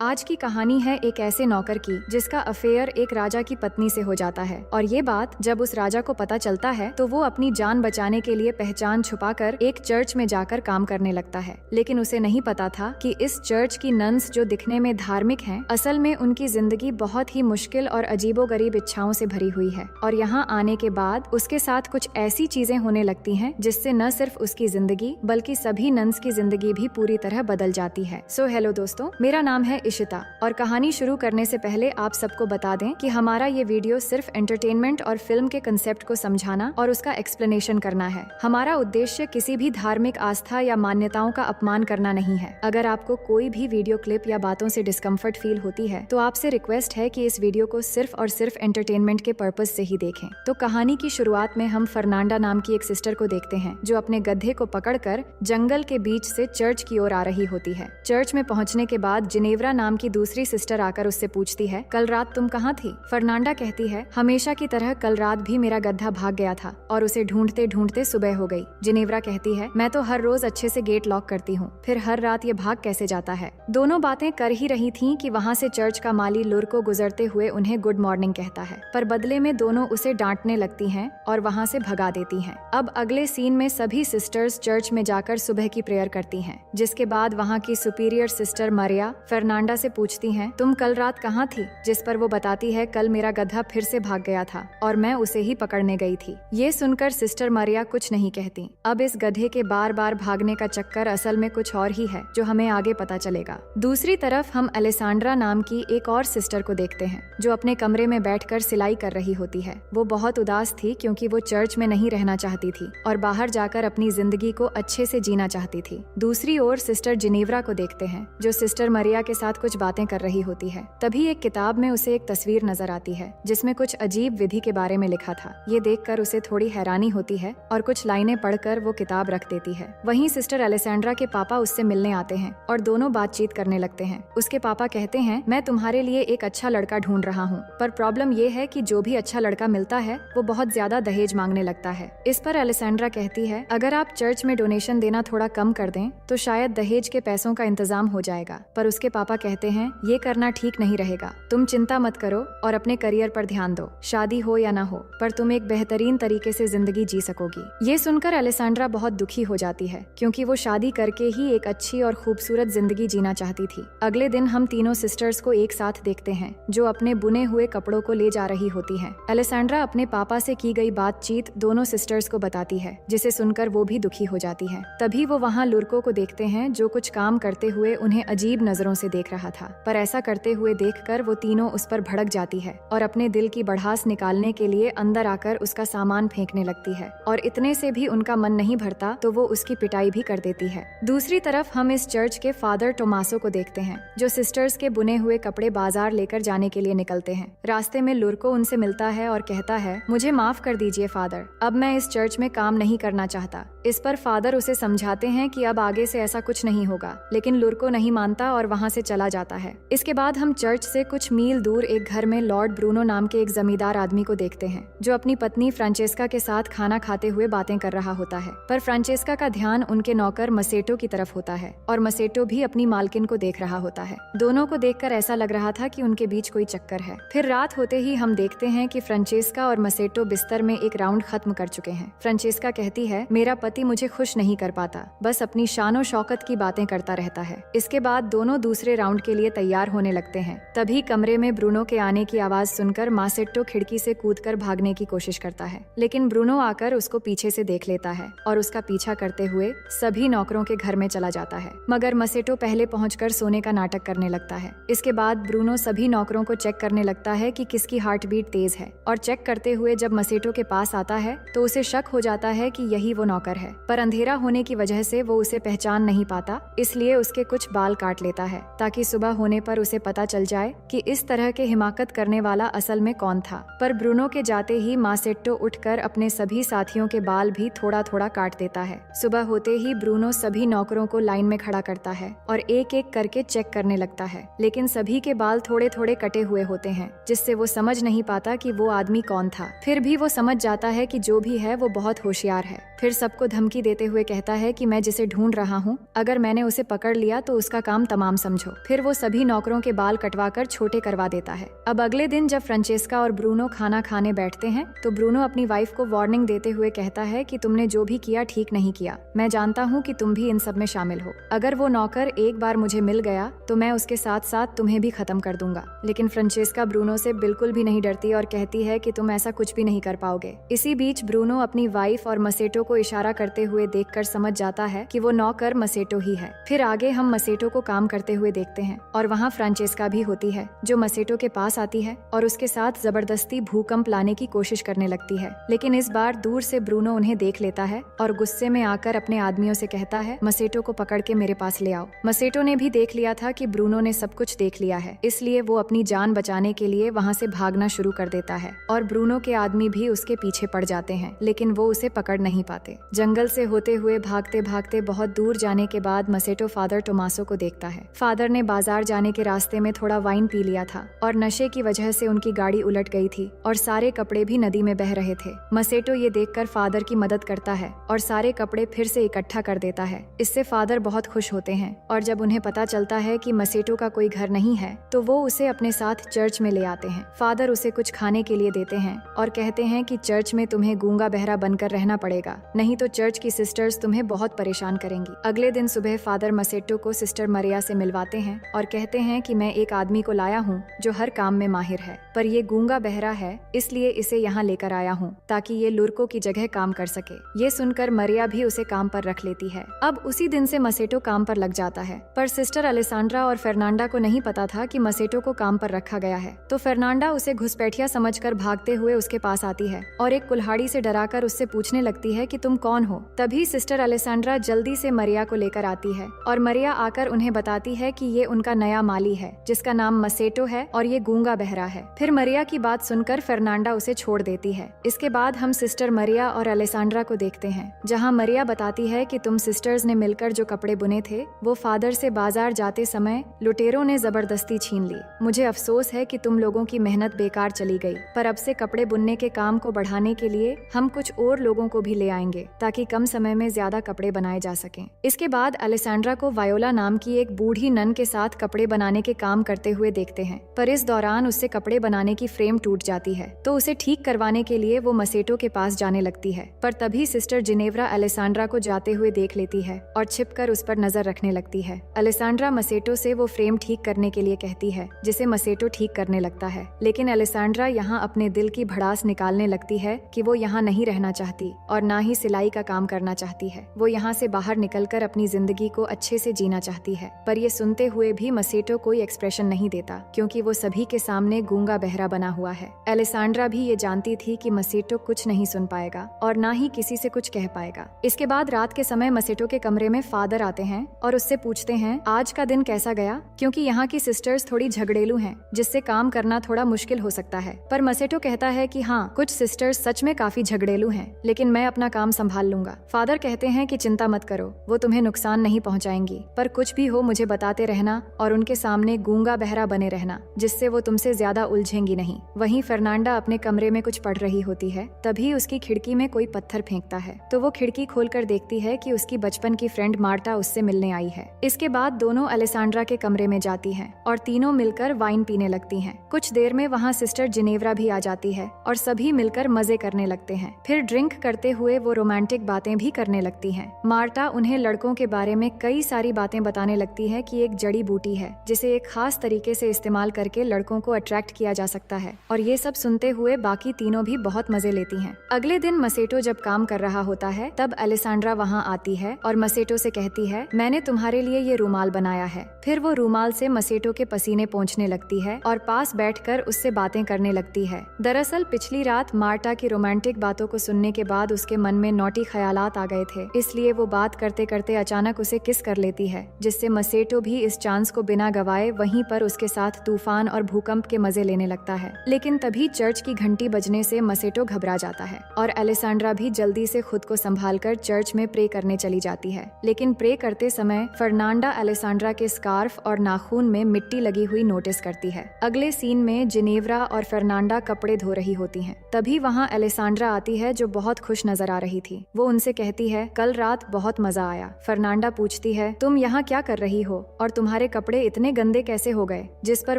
आज की कहानी है एक ऐसे नौकर की जिसका अफेयर एक राजा की पत्नी से हो जाता है और ये बात जब उस राजा को पता चलता है तो वो अपनी जान बचाने के लिए पहचान छुपाकर एक चर्च में जाकर काम करने लगता है। लेकिन उसे नहीं पता था कि इस चर्च की नन्स जो दिखने में धार्मिक हैं, असल में उनकी जिंदगी बहुत ही मुश्किल और अजीबोगरीब इच्छाओं से भरी हुई है। और यहाँ आने के बाद उसके साथ कुछ ऐसी चीजें होने लगती हैं जिससे न सिर्फ उसकी जिंदगी बल्कि सभी नन्स की जिंदगी भी पूरी तरह बदल जाती है। सो हेलो दोस्तों, मेरा नाम है इशिता और कहानी शुरू करने से पहले आप सबको बता दें कि हमारा ये वीडियो सिर्फ एंटरटेनमेंट और फिल्म के कंसेप्ट को समझाना और उसका एक्सप्लेनेशन करना है। हमारा उद्देश्य किसी भी धार्मिक आस्था या मान्यताओं का अपमान करना नहीं है। अगर आपको कोई भी वीडियो क्लिप या बातों से डिस्कम्फर्ट फील होती है तो आपसे रिक्वेस्ट है कि इस वीडियो को सिर्फ और सिर्फ एंटरटेनमेंट के पर्पज से ही देखें। तो कहानी की शुरुआत में हम फर्नांडा नाम की एक सिस्टर को देखते हैं जो अपने गधे को पकड़कर जंगल के बीच से चर्च की ओर आ रही होती है। चर्च में पहुंचने के बाद जिनेवरा नाम की दूसरी सिस्टर आकर उससे पूछती है, कल रात तुम कहाँ थी? फर्नांडा कहती है, हमेशा की तरह कल रात भी मेरा गधा भाग गया था और उसे ढूंढते ढूंढते सुबह हो गई। जिनेवरा कहती है, मैं तो हर रोज अच्छे से गेट लॉक करती हूँ, फिर हर रात ये भाग कैसे जाता है? दोनों बातें कर ही रही थीं कि वहाँ से चर्च का माली लुर को गुजरते हुए उन्हें गुड मॉर्निंग कहता है, पर बदले में दोनों उसे डांटने लगती हैं और वहाँ से भगा देती हैं। अब अगले सीन में सभी सिस्टर्स चर्च में जाकर सुबह की प्रेयर करती हैं, जिसके बाद वहाँ की सुपीरियर सिस्टर मरिया फर्नांडा से पूछती हैं, तुम कल रात कहाँ थी? जिस पर वो बताती है, कल मेरा गधा फिर से भाग गया था और मैं उसे ही पकड़ने गई थी। ये सुनकर सिस्टर मरिया कुछ नहीं कहती। अब इस गधे के बार बार भागने का चक्कर असल में कुछ और ही है जो हमें आगे पता चलेगा। दूसरी तरफ हम अलेसांड्रा नाम की एक और सिस्टर को देखते हैं जो अपने कमरे में बैठकर सिलाई कर रही होती है। वो बहुत उदास थी क्योंकि वो चर्च में नहीं रहना चाहती थी और बाहर जाकर अपनी जिंदगी को अच्छे से जीना चाहती थी। दूसरी ओर सिस्टर जिनेवरा को देखते हैं जो सिस्टर मरिया के साथ कुछ बातें कर रही होती है। तभी एक किताब में उसे एक तस्वीर नजर आती है जिसमें कुछ अजीब विधि के बारे में लिखा था। ये देखकर उसे थोड़ी हैरानी होती है और कुछ लाइनें पढ़कर वो किताब रख देती है। वहीं सिस्टर अलेसेंड्रा के पापा उससे मिलने आते हैं और दोनों बातचीत करने लगते हैं। उसके पापा कहते हैं, मैं तुम्हारे लिए एक अच्छा लड़का ढूंढ रहा हूँ, पर प्रॉब्लम ये है कि जो भी अच्छा लड़का मिलता है वो बहुत ज्यादा दहेज मांगने लगता है। इस पर अलेसेंड्रा कहती है, अगर आप चर्च में डोनेशन देना थोड़ा कम कर दें तो शायद दहेज के पैसों का इंतजाम हो जाएगा। पर उसके पापा कहते हैं, ये करना ठीक नहीं रहेगा, तुम चिंता मत करो और अपने करियर पर ध्यान दो। शादी हो या ना हो, पर तुम एक बेहतरीन तरीके से जिंदगी जी सकोगी। ये सुनकर अलेसांड्रा बहुत दुखी हो जाती है क्योंकि वो शादी करके ही एक अच्छी और खूबसूरत जिंदगी जीना चाहती थी। अगले दिन हम तीनों सिस्टर्स को एक साथ देखते हैं जो अपने बुने हुए कपड़ों को ले जा रही होती हैं। अलेसांड्रा अपने पापा से की गई बातचीत दोनों सिस्टर्स को बताती है, जिसे सुनकर वो भी दुखी हो जाती है। तभी वो वहाँ लुर्को को देखते हैं जो कुछ काम करते हुए उन्हें अजीब नजरों से देख रहा था, पर ऐसा करते हुए देखकर वो तीनों उस पर भड़क जाती है और अपने दिल की भड़ास निकालने के लिए अंदर आकर उसका सामान फेंकने लगती है। और इतने से भी उनका मन नहीं भरता तो वो उसकी पिटाई भी कर देती है। दूसरी तरफ हम इस चर्च के फादर टोमासो को देखते हैं जो सिस्टर्स के बुने हुए कपड़े बाजार लेकर जाने के लिए निकलते हैं। रास्ते में लुर्को उनसे मिलता है और कहता है, मुझे माफ कर दीजिए फादर, अब मैं इस चर्च में काम नहीं करना चाहता। इस पर फादर उसे समझाते हैं कि अब आगे से ऐसा कुछ नहीं होगा, लेकिन लुर्को नहीं मानता और वहाँ से चला जाता है। इसके बाद हम चर्च से कुछ मील दूर एक घर में लॉर्ड ब्रूनो नाम के एक जमींदार आदमी को देखते हैं जो अपनी पत्नी फ्रांचेस्का के साथ खाना खाते हुए बातें कर रहा होता है। पर फ्रांचेस्का का ध्यान उनके नौकर मसेटो की तरफ होता है और मसेटो भी अपनी मालकिन को देख रहा होता है। दोनों को देखकर ऐसा लग रहा था कि उनके बीच कोई चक्कर है। फिर रात होते ही हम देखते हैं कि फ्रांचेस्का और मसेटो बिस्तर में एक राउंड खत्म कर चुके हैं। फ्रांचेस्का कहती है, मेरा पति मुझे खुश नहीं कर पाता, बस अपनी शानो शौकत की बातें करता रहता है। इसके बाद दोनों दूसरे राउंड के लिए तैयार होने लगते हैं। तभी कमरे में ब्रूनो के आने की आवाज सुनकर मासेट्टो खिड़की से कूदकर भागने की कोशिश करता है, लेकिन ब्रूनो आकर उसको पीछे से देख लेता है और उसका पीछा करते हुए सभी नौकरों के घर में चला जाता है। मगर मसेटो पहले पहुंचकर सोने का नाटक करने लगता है। इसके बाद ब्रूनो सभी नौकरों को चेक करने लगता है कि किसकी हार्ट बीट तेज है और चेक करते हुए जब मसेटो के पास आता है तो उसे शक हो जाता है कि यही वो नौकर है, पर अंधेरा होने की वजह से वो उसे पहचान नहीं पाता, इसलिए उसके कुछ बाल काट लेता है ताकि सुबह होने पर उसे पता चल जाए कि इस तरह के हिमाकत करने वाला असल में कौन था। पर ब्रूनो के जाते ही मासेट्टो उठकर अपने सभी साथियों के बाल भी थोड़ा थोड़ा काट देता है। सुबह होते ही ब्रूनो सभी नौकरों को लाइन में खड़ा करता है और एक एक करके चेक करने लगता है, लेकिन सभी के बाल थोड़े थोड़े कटे हुए होते हैं जिससे वो समझ नहीं पाता कि वो आदमी कौन था। फिर भी वो समझ जाता है कि जो भी है वो बहुत होशियार है। फिर सबको धमकी देते हुए कहता है कि मैं जिसे ढूंढ रहा हूँ, अगर मैंने उसे पकड़ लिया तो उसका काम तमाम समझो। फिर वो सभी नौकरों के बाल कटवाकर छोटे करवा देता है। अब अगले दिन जब फ्रांचेस्का और ब्रूनो खाना खाने बैठते हैं तो ब्रूनो अपनी वाइफ को वार्निंग देते हुए कहता है कि तुमने जो भी किया ठीक नहीं किया। मैं जानता हूँ कि तुम भी इन सब में शामिल हो। अगर वो नौकर एक बार मुझे मिल गया तो मैं उसके साथ साथ तुम्हें भी खत्म कर दूंगा। लेकिन फ्रांचेस्का ब्रूनो से बिल्कुल भी नहीं डरती और कहती है कि तुम ऐसा कुछ भी नहीं कर पाओगे। इसी बीच ब्रूनो अपनी वाइफ और मसेटो को इशारा करते हुए देखकर समझ जाता है कि वो नौकर मसेटो ही है। फिर आगे हम मसेटो को काम करते हुए देखते हैं और वहाँ फ्रांचेस्का भी होती है जो मसेटो के पास आती है और उसके साथ जबरदस्ती भूकंप लाने की कोशिश करने लगती है। लेकिन इस बार दूर से ब्रूनो उन्हें देख लेता है और गुस्से में आकर अपने आदमियों से कहता है, मसेटो को पकड़ के मेरे पास ले आओ। मसेटो ने भी देख लिया था कि ब्रूनो ने सब कुछ देख लिया है, इसलिए वो अपनी जान बचाने के लिए वहाँ से भागना शुरू कर देता है और ब्रूनो के आदमी भी उसके पीछे पड़ जाते हैं, लेकिन वो उसे पकड़ नहीं पाते। जंगल से होते हुए भागते भागते बहुत दूर जाने के बाद मसेटो फादर टोमासो को देखता है। फादर ने बाजार जाने के रास्ते में थोड़ा वाइन पी लिया था और नशे की वजह से उनकी गाड़ी उलट गई थी और सारे कपड़े भी नदी में बह रहे थे। मसेटो ये देखकर फादर की मदद करता है और सारे कपड़े फिर से इकट्ठा कर देता है। इससे फादर बहुत खुश होते हैं और जब उन्हें पता चलता है कि मसेटो का कोई घर नहीं है तो वो उसे अपने साथ चर्च में ले आते हैं। फादर उसे कुछ खाने के लिए देते हैं और कहते हैं कि चर्च में तुम्हें गूंगा बहरा बनकर रहना पड़ेगा, नहीं तो चर्च की सिस्टर्स तुम्हें बहुत परेशान करेंगी। अगले दिन सुबह फादर मसेटो को सिस्टर मरिया से मिलवाते हैं और कहते हैं कि मैं एक आदमी को लाया हूँ जो हर काम में माहिर है, पर ये गूंगा बहरा है इसलिए इसे यहाँ लेकर आया हूँ ताकि ये लुर्को की जगह काम कर सके। ये सुनकर मरिया भी उसे काम पर रख लेती है। अब उसी दिन से मसेटो काम पर लग जाता है, पर सिस्टर अलेसांड्रा और फर्नांडा को नहीं पता था कि मसेटो को काम पर रखा गया है। तो फर्नांडा उसे घुसपैठिया समझकर भागते हुए उसके पास आती है और एक कुल्हाड़ी से डराकर उससे पूछने लगती है कि तुम कौन हो। तभी सिस्टर अलेसांड्रा जल्दी से मरिया को लेकर आती है और मरिया आकर उन्हें बताती है कि ये उनका नया माली है जिसका नाम मसेटो है और ये गूंगा बहरा है। फिर मरिया की बात सुनकर फर्नांडा उसे छोड़ देती है। इसके बाद हम सिस्टर मरिया और अलेसांड्रा को देखते हैं जहाँ मरिया बताती है कि तुम सिस्टर्स ने मिलकर जो कपड़े बुने थे वो फादर से बाजार जाते समय लुटेरों ने जबरदस्ती छीन ली। मुझे अफसोस है कि तुम लोगों की मेहनत बेकार चली गई, पर अब से कपड़े बुनने के काम को बढ़ाने के लिए हम कुछ और लोगों को भी ले आएंगे ताकि कम समय में ज्यादा कपड़े बनाए जा सकें। इसके बाद अलेसांड्रा को वायोला नाम की एक बूढ़ी नन के साथ कपड़े बनाने के काम करते हुए देखते हैं, पर इस दौरान उससे कपड़े बनाने की फ्रेम टूट जाती है तो उसे ठीक करवाने के लिए वो मसेटो के पास जाने लगती है। पर तभी सिस्टर जिनेव्रा अलेसांड्रा को जाते हुए देख लेती है और छिपकर उस पर नजर रखने लगती है। अलेसांड्रा मसेटो से वो फ्रेम ठीक करने के लिए कहती है जिसे मसेटो ठीक करने लगता है, लेकिन अलेसांड्रा यहाँ अपने दिल की भड़ास निकालने लगती है कि वो यहाँ नहीं रहना चाहती और ना ही सिलाई का काम करना चाहती है। वो यहाँ से बाहर निकलकर अपनी जिंदगी को अच्छे से जीना चाहती है। पर ये सुनते हुए भी मसेटो कोई एक्सप्रेशन नहीं देता क्योंकि वो सभी के सामने गूंगा बहरा बना हुआ है। अलेसांड्रा भी ये जानती थी कि मसेटो कुछ नहीं सुन पाएगा और ना ही किसी से कुछ कह पाएगा। इसके बाद रात के समय मसेटो के कमरे में फादर आते हैं और उससे पूछते हैं आज का दिन कैसा गया, क्योंकि यहाँ की सिस्टर्स थोड़ी झगड़ेलू हैं जिससे काम करना थोड़ा मुश्किल हो सकता है। पर मसेटो कहता है कि हाँ, कुछ सिस्टर्स सच में काफी झगड़ेलू हैं, लेकिन मैं अपना काम संभाल लूंगा। फादर कहते हैं कि चिंता मत करो, वो तुम्हें नुकसान नहीं पहुँचाएंगी, पर कुछ भी हो मुझे बताते रहना और उनके सामने गूंगा बहरा बने रहना जिससे वो तुमसे ज्यादा उलझेंगी नहीं। वहीं फर्नांडा अपने कमरे में कुछ पढ़ रही होती है, तभी उसकी खिड़की में कोई पत्थर फेंकता है तो वो खिड़की खोलकर देखती है कि उसकी बचपन की फ्रेंड मार्टा उससे मिलने आई है। इसके बाद दोनों अलेसांड्रा के कमरे में जाती हैं और तीनों मिलकर वाइन पीने लगती हैं। कुछ देर में वहाँ सिस्टर जिनेव्रा भी आ जाती है और सभी मिलकर मजे करने लगते हैं। फिर ड्रिंक करते हुए वो रोमांटिक बातें भी करने लगती हैं। मार्टा उन्हें लड़कों के बारे में कई सारी बातें बताने लगती है कि एक जड़ी बूटी है जिसे एक खास तरीके से इस्तेमाल करके लड़कों को अट्रैक्ट किया जा सकता है और ये सब सुनते हुए बाकी तीनों भी बहुत मजे लेती हैं। अगले दिन मसेटो जब काम कर रहा होता है तब अलेसांड्रा वहाँ आती है और मसेटो से कहती है मैंने तुम्हारे लिए ये रूमाल बनाया है। फिर वो रूमाल से मसेटो के पसीने पोंछने लगती है और पास बैठकर उससे बातें करने लगती है। दरअसल पिछली रात मार्टा की रोमांटिक बातों को सुनने के बाद उसके मन में नौटी ख्यालात आ गए थे, इसलिए वो बात करते करते अचानक उसे किस कर लेती है जिससे मसेटो भी इस चांस को बिना गवाए वहीं पर उसके साथ तूफान और भूकंप के मजे लेने लगता है। लेकिन तभी चर्च की घंटी बजने से मसेटो घबरा जाता है और अलेसांड्रा भी जल्दी से खुद को संभालकर चर्च में प्रे करने चली जाती है। लेकिन प्रे करते समय फर्नांडा अलेसांड्रा के स्कार्फ और नाखून में मिट्टी लगी हुई नोटिस करती है। अगले सीन में जिनेव्रा और फर्नांडा कपड़े धो रही होती हैं। तभी वहाँ अलेसांड्रा आती है जो बहुत खुश नजर आ रही थी। वो उनसे कहती है कल रात बहुत मजा आया। फर्नांडा पूछती है तुम यहाँ क्या कर रही हो और तुम्हारे तुम्हारे कपड़े इतने गंदे कैसे हो गए? जिस पर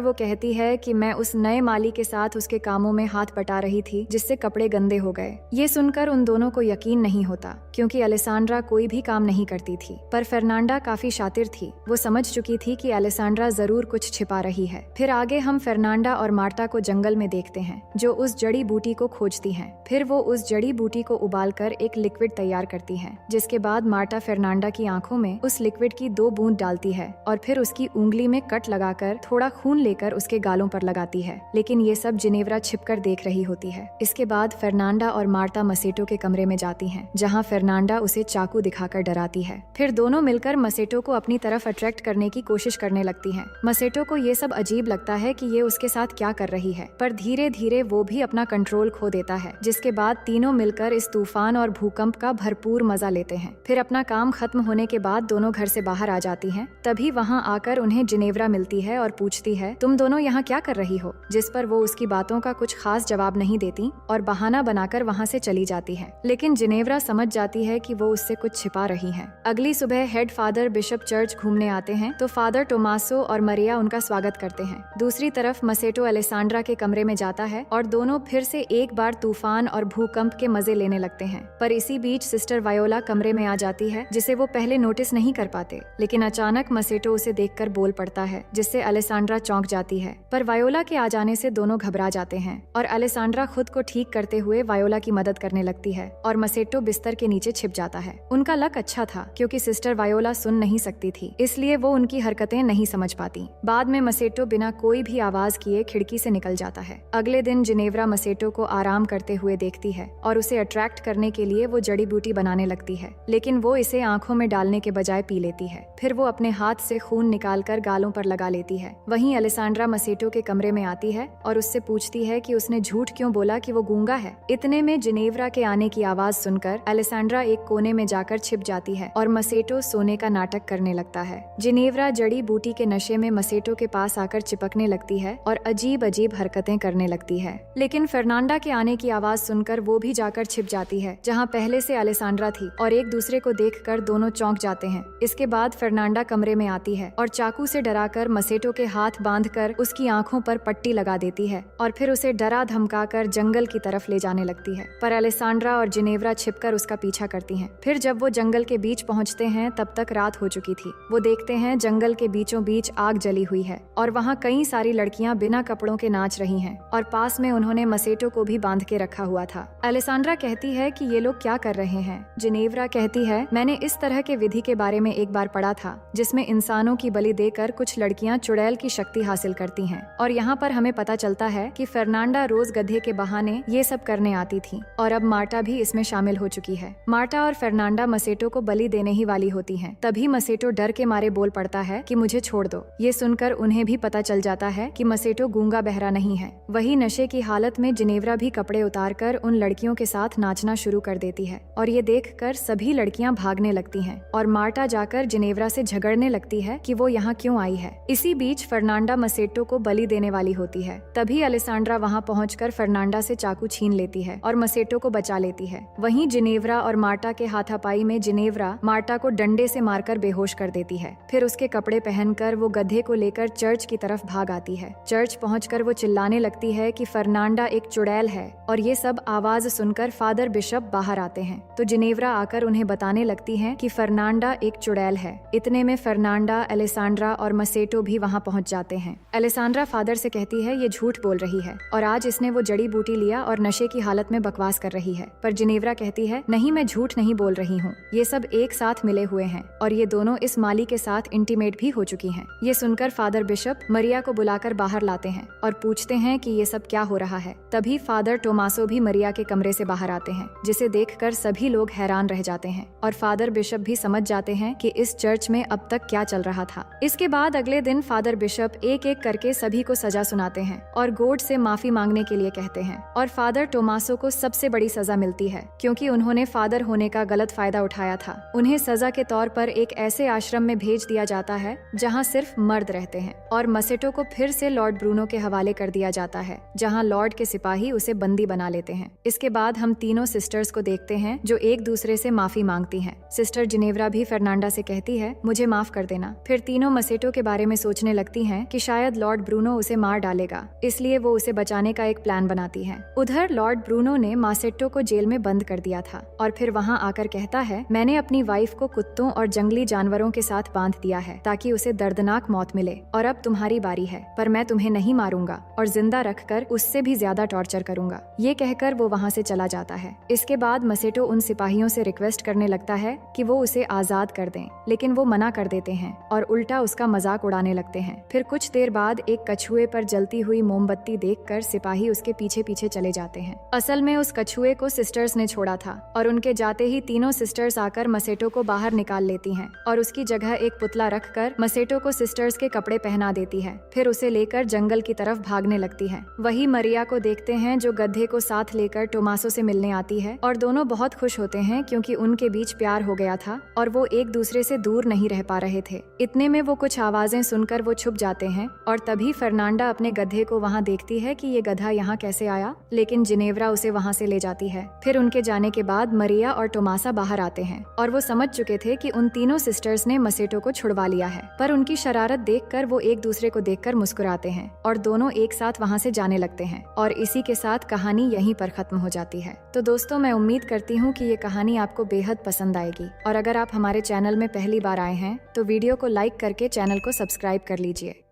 वो कहती है कि मैं उस नए माली के साथ उसके कामों में हाथ बटा रही थी जिससे कपड़े गंदे हो गए। ये सुनकर उन दोनों को यकीन नहीं होता क्योंकि अलेसांड्रा कोई भी काम नहीं करती थी, पर फर्नांडा काफी शातिर थी। वो समझ चुकी थी कि अलेसांड्रा जरूर कुछ छिपा रही है। फिर आगे हम फर्नांडा और मार्टा को जंगल में देखते हैं जो उस जड़ी बूटी को खोजती हैं। फिर वो उस जड़ी बूटी को उबालकर एक लिक्विड तैयार करती है, जिसके बाद मार्टा फर्नांडा की आंखों में उस लिक्विड की 2 बूंद डालती है और फिर उसकी उंगली में कट लगाकर थोड़ा खून लेकर उसके गालों पर लगाती है। लेकिन ये सब जिनेव्रा छिपकर देख रही होती है। इसके बाद फर्नांडा और मार्टा मसेटो के कमरे में जाती हैं, जहां फर्नांडा उसे चाकू दिखाकर डराती है। फिर दोनों मिलकर मसेटो को अपनी तरफ अट्रैक्ट करने की कोशिश करने लगती हैं। मसेटो को ये सब अजीब लगता है कि ये उसके साथ क्या कर रही है, पर धीरे धीरे वो भी अपना कंट्रोल खो देता है, जिसके बाद तीनों मिलकर इस तूफान और भूकंप का भरपूर मजा लेते हैं। फिर अपना काम खत्म होने के बाद दोनों घर से बाहर आ जाती हैं। तभी वहाँ आकर उन्हें जिनेव्रा मिलती है और पूछती है, तुम दोनों यहाँ क्या कर रही हो? जिस पर वो उसकी बातों का कुछ खास जवाब नहीं देती और बहाना बनाकर वहाँ से चली जाती है। लेकिन जिनेव्रा समझ जाती है कि वो उससे कुछ छिपा रही है। अगली सुबह हेड फादर बिशप चर्च घूमने आते हैं तो फादर टोमासो और मरिया उनका स्वागत करते हैं। दूसरी तरफ मसेटो अलेसांड्रा के कमरे में जाता है और दोनों फिर से एक बार तूफान और भूकंप के मजे लेने लगते हैं। पर इसी बीच सिस्टर वायोला कमरे में आ जाती है, जिसे वो पहले नोटिस नहीं कर पाते। लेकिन अचानक मसेटो उसे देखकर बोल पड़ता है, जिससे अलेसांड्रा चौंक जाती है। पर वायोला के आ जाने से दोनों घबरा जाते हैं और अलेसांड्रा खुद को ठीक करते हुए वायोला की मदद करने लगती है और मसेटो बिस्तर के नीचे छिप जाता है। उनका लक अच्छा था क्योंकि सिस्टर वायोला सुन नहीं सकती थी, इसलिए वो उनकी हरकतें नहीं समझ पाती। बाद में मसेटो बिना कोई भी आवाज किए खिड़की से निकल जाता है। अगले दिन जिनेव्रा मसेटो को आराम करते हुए देखती है और उसे अट्रैक्ट करने के लिए वो जड़ी बूटी बनाने लगती है, लेकिन वो इसे आंखों में डालने के बजाय पी लेती है। फिर वो अपने हाथ से खून निकालकर गालों पर लगा लेती है। वहीं अलेसांड्रा मसेटो के कमरे में आती है और उससे पूछती है कि उसने झूठ क्यों बोला कि वो गूंगा है। इतने में जिनेव्रा के आने की आवाज सुनकर अलेसांड्रा एक कोने में जाकर छिप जाती है और मसेटो सोने का नाटक करने लगता है। जिनेव्रा जड़ी बूटी के नशे में मसेटो के पास आकर चिपकने लगती है और अजीब अजीब हरकतें करने लगती है। लेकिन फर्नांडा के आने की आवाज सुनकर वो भी जाकर छिप जाती है जहाँ पहले से अलेसांड्रा थी और एक दूसरे को देखकर दोनों चौंक जाते हैं। इसके बाद फर्नांडा कमरे में आती है और चाकू से डराकर मसेटो के हाथ बांधकर उसकी आंखों पर पट्टी लगा देती है और फिर उसे डरा धमकाकर जंगल की तरफ ले जाने लगती है। पर अलेसांड्रा और जिनेव्रा छिपकर उसका पीछा करती हैं। फिर जब वो जंगल के बीच पहुंचते हैं तब तक रात हो चुकी थी। वो देखते हैं जंगल के बीचों बीच आग जली हुई है और वहाँ कई सारी लड़कियां बिना कपड़ों के नाच रही हैं और पास में उन्होंने मसेटो को भी बांध के रखा हुआ था। अलेसांड्रा कहती है कि ये लोग क्या कर रहे हैं। जिनेव्रा कहती है, मैंने इस तरह के विधि के बारे में एक बार पढ़ा था जिसमें इंसानों की बलि देकर कुछ लड़कियां चुड़ैल की शक्ति हासिल करती हैं और यहाँ पर हमें पता चलता है कि फर्नांडा रोज गधे के बहाने ये सब करने आती थी और अब मार्टा भी इसमें शामिल हो चुकी है। मार्टा और फर्नांडा मसेटो को बलि देने ही वाली होती हैं। तभी मसेटो डर के मारे बोल पड़ता है कि मुझे छोड़ दो। ये सुनकर उन्हें भी पता चल जाता है कि मसेटो गूंगा बहरा नहीं है। वही नशे की हालत में जिनेव्रा भी कपड़े उतारकर उन लड़कियों के साथ नाचना शुरू कर देती है और ये देखकर सभी लड़कियां भागने लगती हैं और मार्टा जाकर जिनेव्रा से झगड़ने लगती है कि वो यहाँ क्यों आई है। इसी बीच फर्नांडा मसेटो को बलि देने वाली होती है। तभी अलेसांड्रा वहाँ पहुंचकर फर्नांडा से चाकू छीन लेती है और मसेटो को बचा लेती है। वहीं जिनेव्रा और मार्टा के हाथापाई में जिनेव्रा मार्टा को डंडे से मारकर बेहोश कर देती है। फिर उसके कपड़े पहनकर वो गधे को लेकर चर्च की तरफ भाग आती है। चर्च पहुंचकर वो चिल्लाने लगती है कि फर्नांडा एक चुड़ैल है और ये सब आवाज सुनकर फादर बिशप बाहर आते हैं तो जिनेव्रा आकर उन्हें बताने लगती है कि फर्नांडा एक चुड़ैल है। इतने में फर्नांडा, अलेसांड्रा और मसेटो भी वहाँ पहुँच जाते हैं। अलेसांड्रा फादर से कहती है ये झूठ बोल रही है और आज इसने वो जड़ी बूटी लिया और नशे की हालत में बकवास कर रही है। पर जिनेव्रा कहती है, नहीं, मैं झूठ नहीं बोल रही हूँ, ये सब एक साथ मिले हुए हैं और ये दोनों इस माली के साथ इंटीमेट भी हो चुकी हैं। ये सुनकर फादर बिशप मरिया को बुलाकर बाहर लाते हैं और पूछते हैं कि ये सब क्या हो रहा है। तभी फादर टोमासो भी मरिया के कमरे से बाहर आते हैं, जिसे देखकर सभी लोग हैरान रह जाते हैं और फादर बिशप भी समझ जाते हैं कि इस चर्च में अब तक क्या चल रहा था। इसके बाद अगले दिन फादर बिशप एक एक करके सभी को सजा सुनाते हैं और गॉड से माफी मांगने के लिए कहते हैं और फादर टोमासो को सबसे बड़ी सजा मिलती है क्योंकि उन्होंने फादर होने का गलत फायदा उठाया था। उन्हें सजा के तौर पर एक ऐसे आश्रम में भेज दिया जाता है जहाँ सिर्फ मर्द रहते हैं और मसेटो को फिर से लॉर्ड ब्रूनो के हवाले कर दिया जाता है जहाँ लॉर्ड के सिपाही उसे बंदी बना लेते हैं। इसके बाद हम तीनों सिस्टर्स को देखते हैं जो एक दूसरे से माफी मांगती हैं। सिस्टर जिनेव्रा भी फर्नांडा से कहती है, मुझे माफ कर देना। फिर तीनों मसेटो के बारे में सोचने लगती हैं कि शायद लॉर्ड ब्रूनो उसे मार डालेगा, इसलिए वो उसे बचाने का एक प्लान बनाती है। उधर लॉर्ड ब्रूनो ने मासेट्टो को जेल में बंद कर दिया था और फिर वहाँ आकर कहता है, मैंने अपनी वाइफ को कुत्तों और जंगली जानवरों के साथ बांध दिया है ताकि उसे दर्दनाक मौत मिले, और अब तुम्हारी बारी है, पर मैं तुम्हें नहीं मारूंगा और जिंदा रखकर उससे भी ज्यादा टॉर्चर करूंगा। ये कहकर वो वहाँ से चला जाता है। इसके बाद मसेटो उन सिपाहियों से रिक्वेस्ट करने लगता है कि वो उसे आजाद कर दें, लेकिन वो मना कर देते हैं और उल्टा उसका मजाक उड़ाने लगते हैं। फिर कुछ देर बाद एक कछुए पर जलती हुई मोमबत्ती देखकर सिपाही उसके पीछे पीछे चले जाते हैं। असल में उस कछुए को सिस्टर्स ने छोड़ा था और उनके जाते ही तीनों सिस्टर्स आकर मसेटो को बाहर निकाल लेती हैं और उसकी जगह एक पुतला रखकर मसेटो को सिस्टर्स के कपड़े पहना देती है। फिर उसे लेकर जंगल की तरफ भागने लगती है। वही मरिया को देखते हैं जो गधे को साथ लेकर टोमासो से मिलने आती है और दोनों बहुत खुश होते हैं क्योंकि उनके बीच प्यार हो गया था और वो एक दूसरे से दूर नहीं रह पा रहे थे। इतने में वो कुछ आवाजें सुनकर वो छुप जाते हैं और तभी फर्नांडा अपने गधे को वहाँ देखती है कि ये गधा यहाँ कैसे आया, लेकिन जिनेव्रा उसे वहाँ से ले जाती है। फिर उनके जाने के बाद मरिया और टोमासा बाहर आते हैं और वो समझ चुके थे कि उन तीनों सिस्टर्स ने मसेटो को छुड़वा लिया है, पर उनकी शरारत देखकर वो एक दूसरे को देखकर मुस्कुराते हैं और दोनों एक साथ वहाँ से जाने लगते हैं और इसी के साथ कहानी यहीं पर खत्म हो जाती है। तो दोस्तों, मैं उम्मीद करती हूँ कि ये कहानी आपको बेहद पसंद आएगी और अगर आप हमारे चैनल में पहली बार आए हैं तो वीडियो को लाइक करके चैनल को सब्सक्राइब कर लीजिए।